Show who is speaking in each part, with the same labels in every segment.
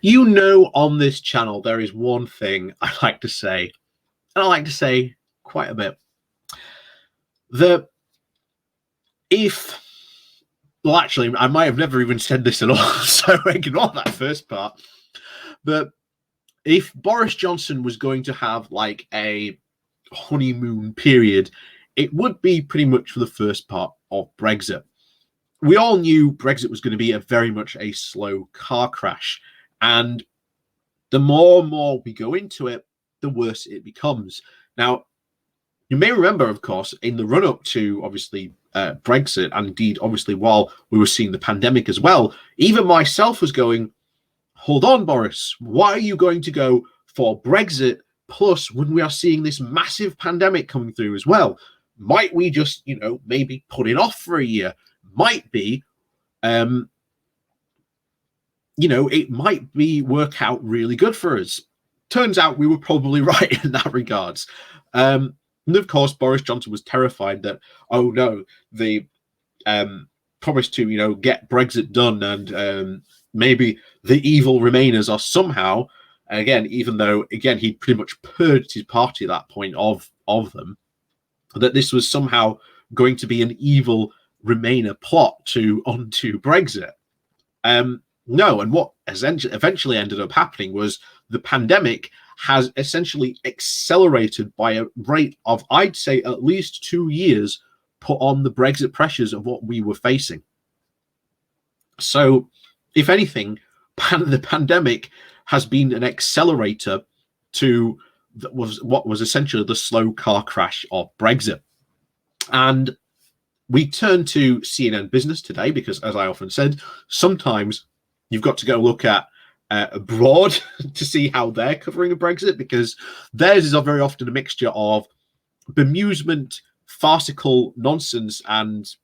Speaker 1: On this channel, there is one thing I like to say, and I like to say quite a bit. Actually, I might have never even said this at all, so ignore that first part. But if Boris Johnson was going to have like a honeymoon period, it would be pretty much for the first part of Brexit. We all knew Brexit was going to be very much a slow car crash. And the more and more we go into it, the worse it becomes. Now, you may remember, of course, in the run-up to, obviously, Brexit, and indeed, obviously, while we were seeing the pandemic as well, even myself was going, hold on, Boris, why are you going to go for Brexit plus when we are seeing this massive pandemic coming through as well? Might we just, maybe put it off for a year? Might be, it might be work out really good for us. Turns out we were probably right in that regards. And of course, Boris Johnson was terrified that, oh no, the promise to, get Brexit done and maybe the evil Remainers are somehow, again, even though, again, he'd pretty much purged his party at that point of them, that this was somehow going to be an evil Remainer plot onto Brexit. No, and what eventually ended up happening was the pandemic has essentially accelerated by a rate of, I'd say, at least 2 years put on the Brexit pressures of what we were facing. So, if anything, the pandemic has been an accelerator to what was essentially the slow car crash of Brexit. And we turn to CNN Business today because, as I often said, sometimes you've got to go look at abroad to see how they're covering a Brexit, because theirs is very often a mixture of bemusement, farcical nonsense, and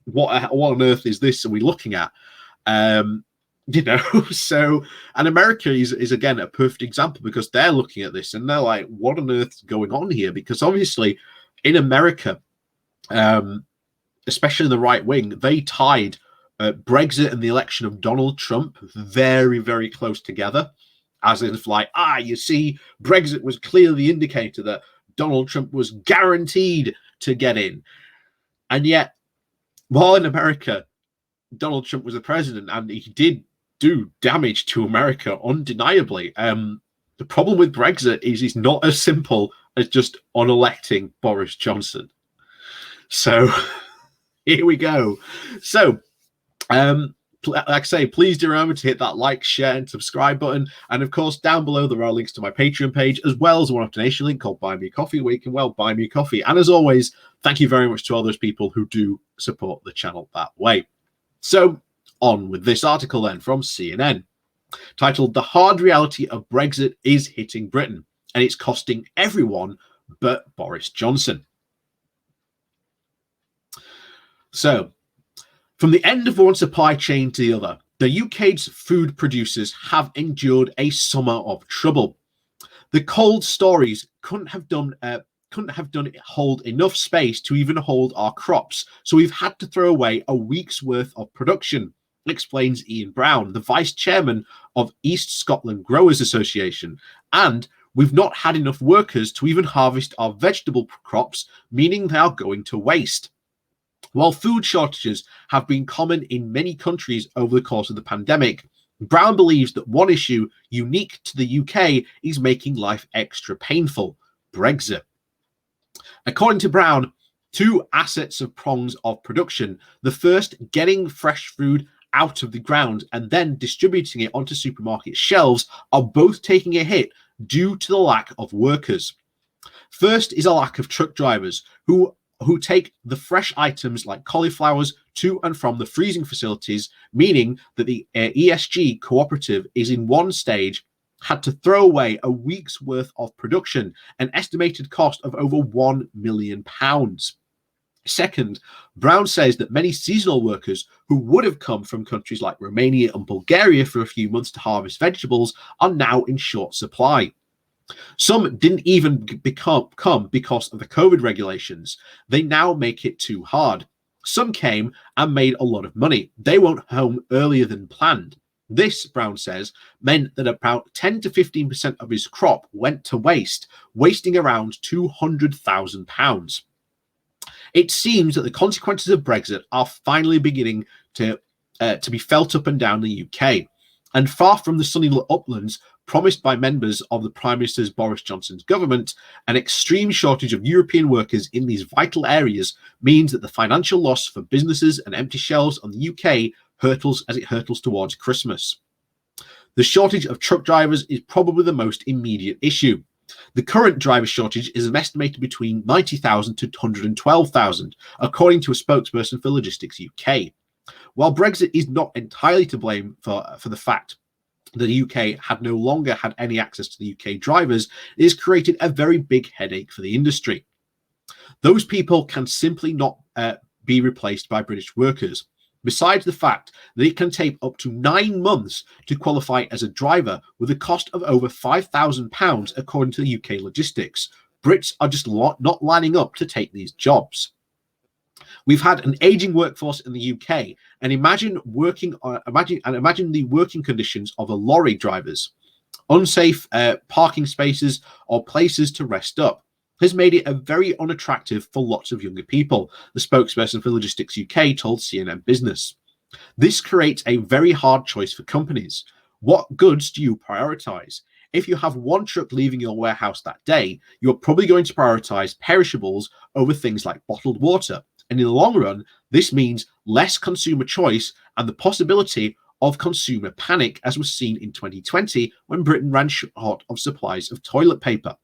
Speaker 1: what on earth is this are we looking at? So, and America is again a perfect example, because they're looking at this and they're like, what on earth is going on here? Because obviously in America, especially in the right wing, they tied Brexit and the election of Donald Trump very, very close together, as if like, you see, Brexit was clearly the indicator that Donald Trump was guaranteed to get in. And yet, while in America, Donald Trump was the president and he did do damage to America undeniably, the problem with Brexit is it's not as simple as just unelecting Boris Johnson. So here we go. So, like I say, please do remember to hit that like, share, and subscribe button. And of course, down below there are links to my Patreon page, as well as a one-off donation link called Buy Me Coffee, where you can buy me coffee. And as always, thank you very much to all those people who do support the channel that way. So, on with this article then from CNN, titled "The Hard Reality of Brexit is Hitting Britain, and it's costing everyone but Boris Johnson." So, from the end of one supply chain to the other, the UK's food producers have endured a summer of trouble. The cold stories couldn't have done it hold enough space to even hold our crops, so we've had to throw away a week's worth of production, explains Ian Brown, the vice chairman of East Scotland Growers Association, and we've not had enough workers to even harvest our vegetable crops, meaning they are going to waste. While food shortages have been common in many countries over the course of the pandemic, Brown believes that one issue unique to the UK is making life extra painful: Brexit. According to Brown, two assets of prongs of production: the first, getting fresh food out of the ground and then distributing it onto supermarket shelves, are both taking a hit due to the lack of workers. First is a lack of truck drivers who take the fresh items like cauliflowers to and from the freezing facilities, meaning that the ESG cooperative is in one stage had to throw away a week's worth of production, an estimated cost of over £1 million. Second, Brown says that many seasonal workers who would have come from countries like Romania and Bulgaria for a few months to harvest vegetables are now in short supply. Some didn't even come because of the COVID regulations. They now make it too hard. Some came and made a lot of money. They went home earlier than planned. This, Brown says, meant that about 10 to 15% of his crop went to waste, wasting around £200,000. It seems that the consequences of Brexit are finally beginning to be felt up and down the UK. And far from the sunny uplands promised by members of the Prime Minister's Boris Johnson's government, an extreme shortage of European workers in these vital areas means that the financial loss for businesses and empty shelves on the UK hurtles as it hurtles towards Christmas. The shortage of truck drivers is probably the most immediate issue. The current driver shortage is estimated between 90,000 to 112,000, according to a spokesperson for Logistics UK. While Brexit is not entirely to blame for the fact that the UK had no longer had any access to the UK drivers, it has created a very big headache for the industry. Those people can simply not be replaced by British workers. Besides the fact that it can take up to 9 months to qualify as a driver with a cost of over £5,000 according to the UK logistics, Brits are just not lining up to take these jobs. We've had an aging workforce in the UK, and imagine the working conditions of the lorry drivers. Unsafe parking spaces or places to rest up has made it very unattractive for lots of younger people, the spokesperson for Logistics UK told CNN Business. This creates a very hard choice for companies. What goods do you prioritize? If you have one truck leaving your warehouse that day, you're probably going to prioritize perishables over things like bottled water. And in the long run, this means less consumer choice and the possibility of consumer panic, as was seen in 2020 when Britain ran short of supplies of toilet paper.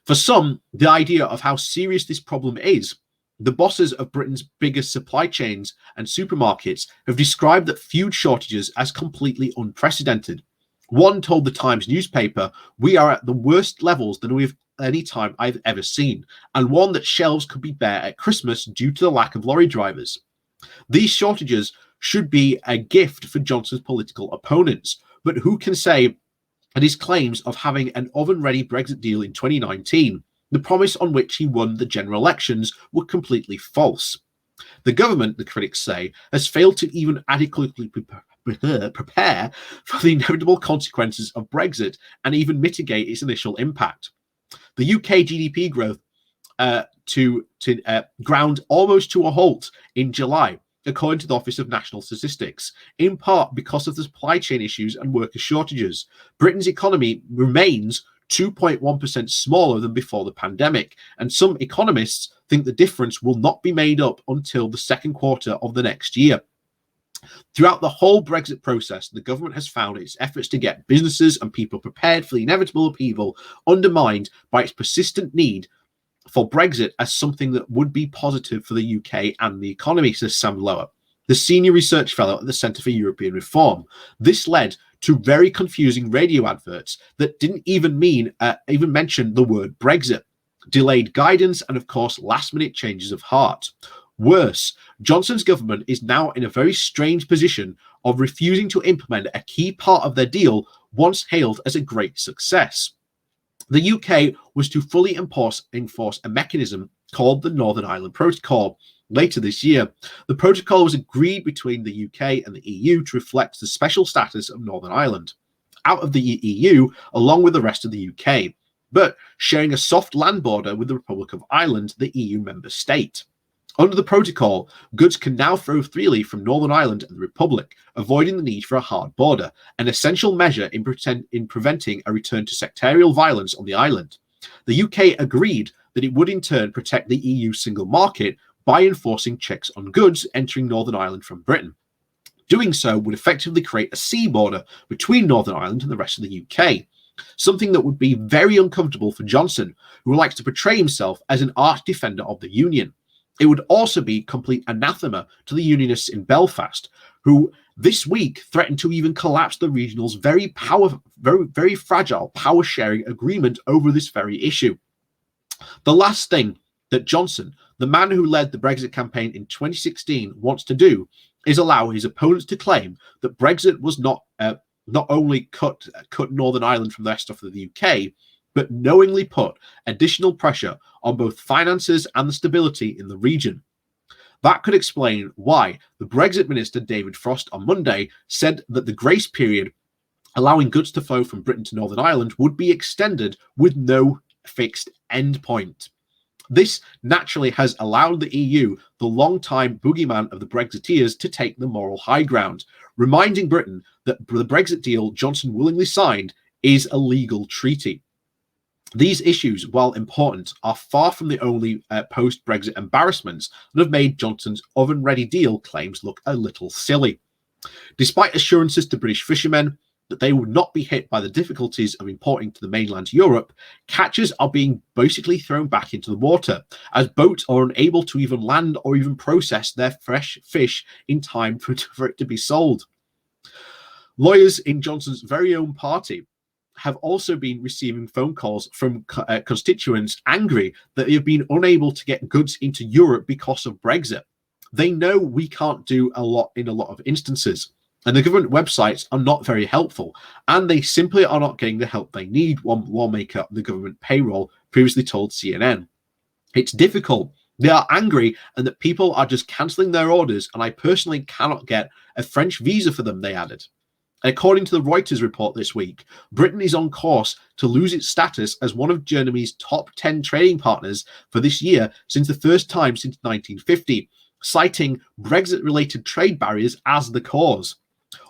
Speaker 1: For some, the idea of how serious this problem is, the bosses of Britain's biggest supply chains and supermarkets have described that food shortages as completely unprecedented. One told the Times newspaper, "We are at the worst levels than we've any time I've ever seen, and one that shelves could be bare at Christmas due to the lack of lorry drivers." These shortages should be a gift for Johnson's political opponents, but who can say that his claims of having an oven-ready Brexit deal in 2019, the promise on which he won the general elections, were completely false? The government, the critics say, has failed to even adequately prepare for the inevitable consequences of Brexit and even mitigate its initial impact. The UK GDP growth ground almost to a halt in July, according to the Office of National Statistics, in part because of the supply chain issues and worker shortages. Britain's economy remains 2.1% smaller than before the pandemic, and some economists think the difference will not be made up until the second quarter of the next year. Throughout the whole Brexit process, the government has found its efforts to get businesses and people prepared for the inevitable upheaval undermined by its persistent need for Brexit as something that would be positive for the UK and the economy, says Sam Lower, the senior research fellow at the Centre for European Reform. This led to very confusing radio adverts that didn't even mention the word Brexit, delayed guidance, and of course last-minute changes of heart. Worse, Johnson's government is now in a very strange position of refusing to implement a key part of their deal once hailed as a great success. The UK was to fully enforce a mechanism called the Northern Ireland Protocol later this year. The protocol was agreed between the UK and the EU to reflect the special status of Northern Ireland out of the EU along with the rest of the UK, but sharing a soft land border with the Republic of Ireland, the EU member state. Under the protocol, goods can now flow freely from Northern Ireland and the Republic, avoiding the need for a hard border, an essential measure in preventing a return to sectarial violence on the island. The UK agreed that it would in turn protect the EU single market by enforcing checks on goods entering Northern Ireland from Britain. Doing so would effectively create a sea border between Northern Ireland and the rest of the UK, something that would be very uncomfortable for Johnson, who likes to portray himself as an arch defender of the Union. It would also be complete anathema to the Unionists in Belfast, who this week threatened to even collapse the regional's very fragile power-sharing agreement over this very issue. The last thing that Johnson, the man who led the Brexit campaign in 2016, wants to do is allow his opponents to claim that Brexit was not only cut Northern Ireland from the rest of the UK, but knowingly put additional pressure on both finances and the stability in the region. That could explain why the Brexit minister, David Frost, on Monday said that the grace period allowing goods to flow from Britain to Northern Ireland would be extended with no fixed endpoint. This naturally has allowed the EU, the long-time boogeyman of the Brexiteers, to take the moral high ground, reminding Britain that the Brexit deal Johnson willingly signed is a legal treaty. These issues, while important, are far from the only post-Brexit embarrassments that have made Johnson's oven-ready deal claims look a little silly. Despite assurances to British fishermen that they would not be hit by the difficulties of importing to the mainland Europe, catchers are being basically thrown back into the water, as boats are unable to even land or even process their fresh fish in time for it to be sold. Lawyers in Johnson's very own party have also been receiving phone calls from constituents angry that they have been unable to get goods into Europe because of Brexit. They know we can't do a lot in a lot of instances, and the government websites are not very helpful, and they simply are not getting the help they need, one lawmaker on the government payroll previously told CNN. It's difficult. They are angry, and that people are just cancelling their orders, and I personally cannot get a French visa for them, they added. According to the Reuters report this week, Britain is on course to lose its status as one of Germany's top 10 trading partners for this year since the first time since 1950, citing Brexit-related trade barriers as the cause.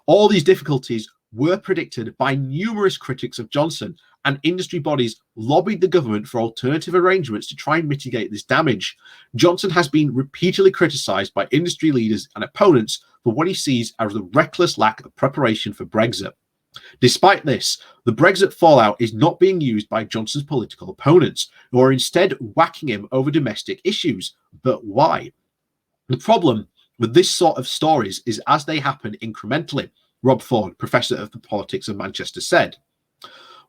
Speaker 1: All these difficulties were predicted by numerous critics of Johnson, and industry bodies lobbied the government for alternative arrangements to try and mitigate this damage. Johnson has been repeatedly criticised by industry leaders and opponents for what he sees as the reckless lack of preparation for Brexit. Despite this, the Brexit fallout is not being used by Johnson's political opponents, who are instead whacking him over domestic issues. But why? The problem with this sort of stories is as they happen incrementally, Rob Ford, professor of the politics of Manchester, said.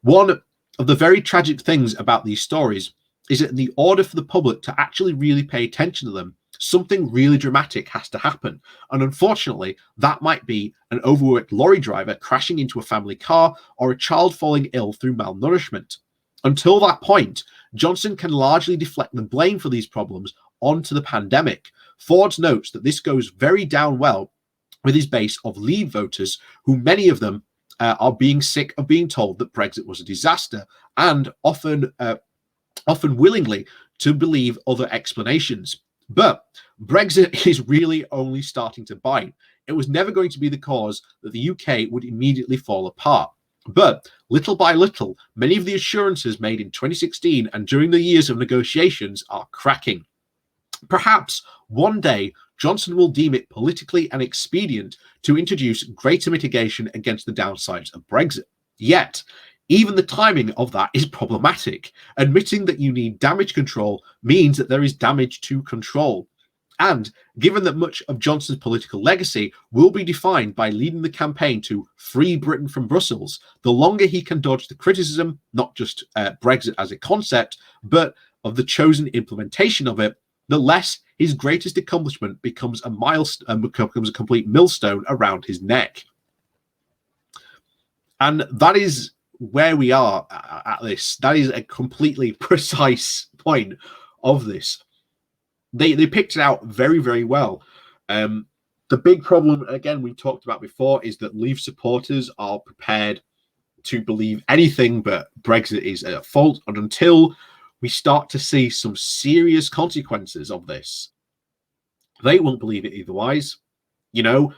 Speaker 1: One of the very tragic things about these stories is that in order for the public to actually really pay attention to them, something really dramatic has to happen. And unfortunately, that might be an overworked lorry driver crashing into a family car or a child falling ill through malnourishment. Until that point, Johnson can largely deflect the blame for these problems onto the pandemic. Ford notes that this goes very down well with his base of Leave voters, who many of them are being sick of being told that Brexit was a disaster, and often willingly to believe other explanations. But Brexit is really only starting to bite. It was never going to be the cause that the UK would immediately fall apart. But little by little, many of the assurances made in 2016 and during the years of negotiations are cracking. Perhaps one day Johnson will deem it politically and expedient to introduce greater mitigation against the downsides of Brexit. Yet, even the timing of that is problematic. Admitting that you need damage control means that there is damage to control. And given that much of Johnson's political legacy will be defined by leading the campaign to free Britain from Brussels, the longer he can dodge the criticism, not just Brexit as a concept, but of the chosen implementation of it, the less his greatest accomplishment becomes a milestone, becomes a complete millstone around his neck. And that is where we are at this. That is a completely precise point of this. They picked it out very, very well. The big problem, again, we talked about before, is that Leave supporters are prepared to believe anything but Brexit is at fault. And until we start to see some serious consequences of this, they won't believe it otherwise. You know,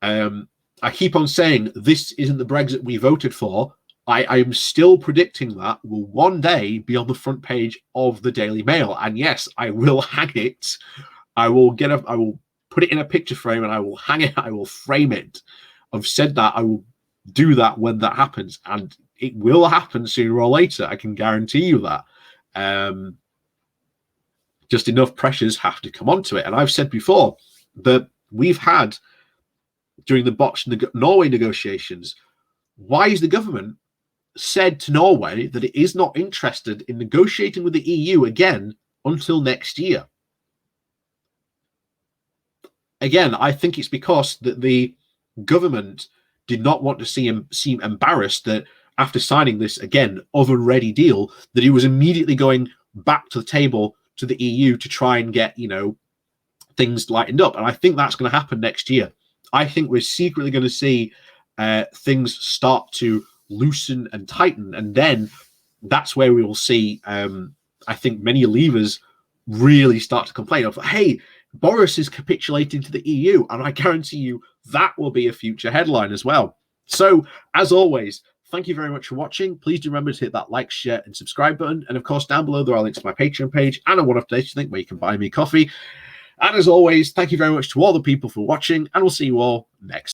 Speaker 1: I keep on saying this isn't the Brexit we voted for. I am still predicting that will one day be on the front page of the Daily Mail. And yes, I will hang it. I will put it in a picture frame and I will hang it. I will frame it. I've said that I will do that when that happens. And it will happen sooner or later. I can guarantee you that. Just enough pressures have to come onto it. And I've said before that we've had, during the botched Norway negotiations, why is the government said to Norway that it is not interested in negotiating with the EU again until next year? Again, I think it's because that the government did not want to seem embarrassed that after signing this, again, oven-ready deal, that he was immediately going back to the table to the EU to try and get, things lightened up. And I think that's going to happen next year. I think we're secretly going to see things start to loosen and tighten. And then that's where we will see, I think, many leavers really start to complain of, hey, Boris is capitulating to the EU. And I guarantee you that will be a future headline as well. So, as always, thank you very much for watching. Please do remember to hit that like, share, and subscribe button. And of course, down below, there are links to my Patreon page and a one-off donation link where you can buy me coffee. And as always, thank you very much to all the people for watching, and we'll see you all next time.